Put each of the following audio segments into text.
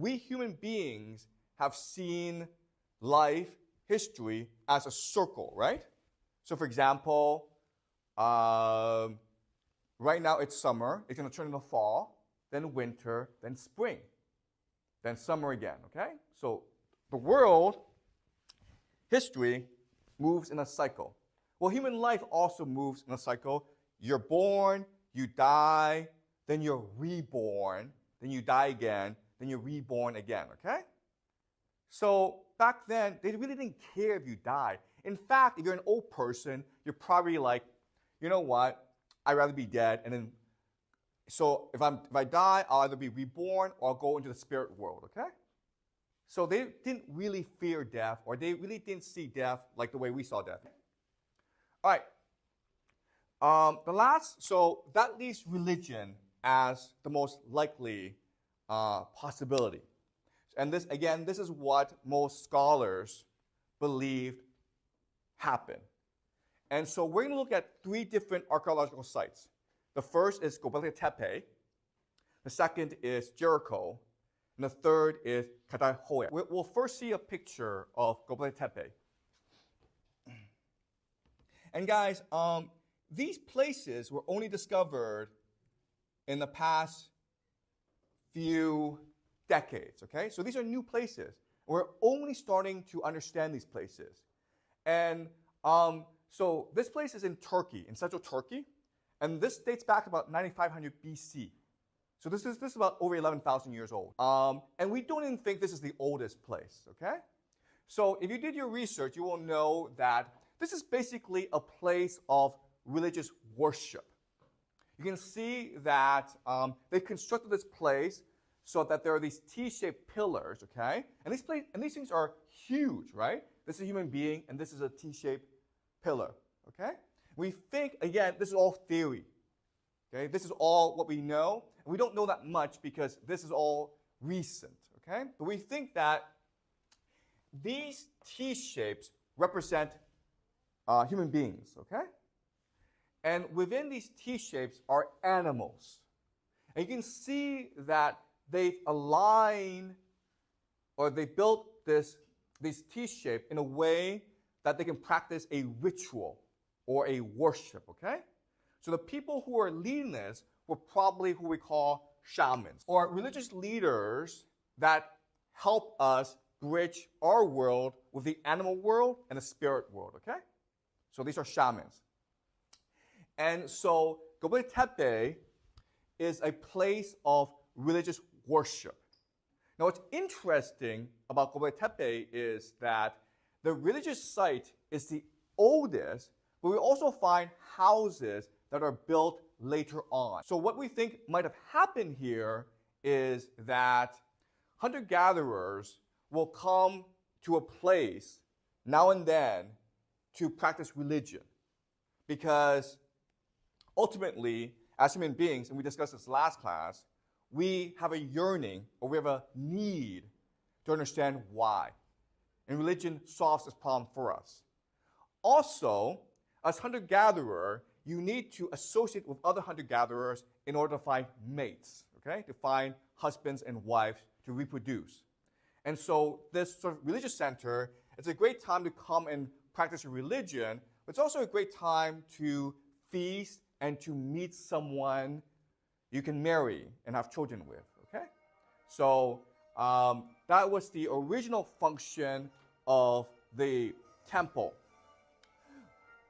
We human beings have seen life, history, as a circle, right? So for example, right now it's summer. It's going to turn into fall, then winter, then spring, then summer again, okay? So the world, history, moves in a cycle. Well, human life also moves in a cycle. You're born, you die, then you're reborn, then you die again, then you're reborn again, okay? So back then, they really didn't care if you died. In fact, if you're an old person, you're probably like, you know what, I'd rather be dead. And then, so if I die, I'll either be reborn or I'll go into the spirit world, okay? So they didn't really fear death, or they really didn't see death like the way we saw death. All right. So that leaves religion as the most likely possibility. And this, again, this is what most scholars believed happened. And so we're going to look at 3 different archaeological sites. The first is Gobekli Tepe. The second is Jericho. And the third is Kadai Hoek. We'll first see a picture of Gobekli Tepe. And guys, these places were only discovered in the past few decades, okay? So these are new places. We're only starting to understand these places. And so this place is in Turkey, in central Turkey, and this dates back to about 9500 BC. So this is about over 11,000 years old. And we don't even think this is the oldest place, okay? So if you did your research, you will know that this is basically a place of religious worship. You can see that they constructed this place so that there are these T-shaped pillars, okay? And these things are huge, right? This is a human being, and this is a T-shaped pillar, okay? We think, again, this is all theory, okay? This is all what we know. And we don't know that much because this is all recent, okay? But we think that these T-shapes represent human beings, okay? And within these T-shapes are animals. And you can see that they've aligned, or they built this T-shape in a way that they can practice a ritual or a worship, okay? So the people who are leading this were probably who we call shamans, or religious leaders that help us bridge our world with the animal world and the spirit world, okay? So these are shamans. And so Gobekli Tepe is a place of religious worship. Now what's interesting about Gobekli Tepe is that the religious site is the oldest, but we also find houses that are built later on. So what we think might have happened here is that hunter-gatherers will come to a place now and then to practice religion. Because ultimately, as human beings, and we discussed this last class, we have a yearning, or we have a need to understand why. And religion solves this problem for us. Also, as hunter-gatherer, you need to associate with other hunter-gatherers in order to find mates, okay? To find husbands and wives to reproduce. And so this sort of religious center, it's a great time to come and practice your religion, but it's also a great time to feast and to meet someone you can marry and have children with, okay? So that was the original function of the temple.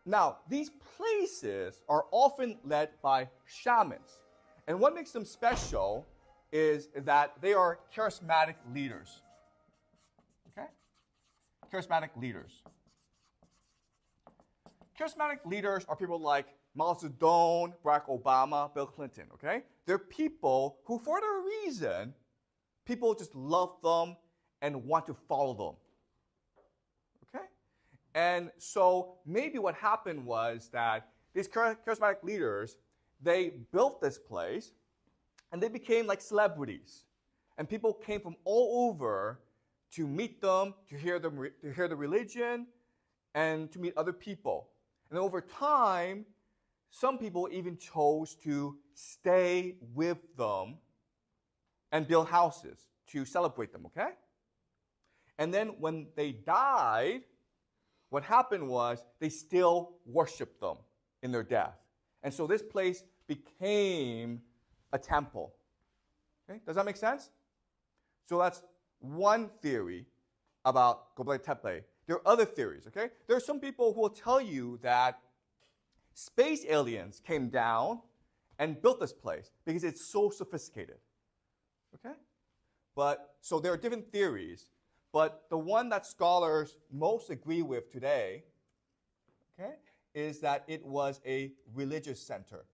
Now, these places are often led by shamans. And what makes them special is that they are charismatic leaders. Okay? Charismatic leaders. Charismatic leaders are people like Mao Zedong, Barack Obama, Bill Clinton, okay? They're people who, for whatever reason, people just love them and want to follow them. Okay? And so maybe what happened was that these charismatic leaders, they built this place and they became like celebrities. And people came from all over to meet them, to hear the religion, and to meet other people. And over time, some people even chose to stay with them and build houses to celebrate them, okay? And then when they died, what happened was they still worshiped them in their death. And so this place became a temple. Okay? Does that make sense? So that's one theory about Gobekli Tepe. There are other theories, okay? There are some people who will tell you that space aliens came down and built this place because it's so sophisticated. Okay? But so there are different theories, but the one that scholars most agree with today, okay, is that it was a religious center.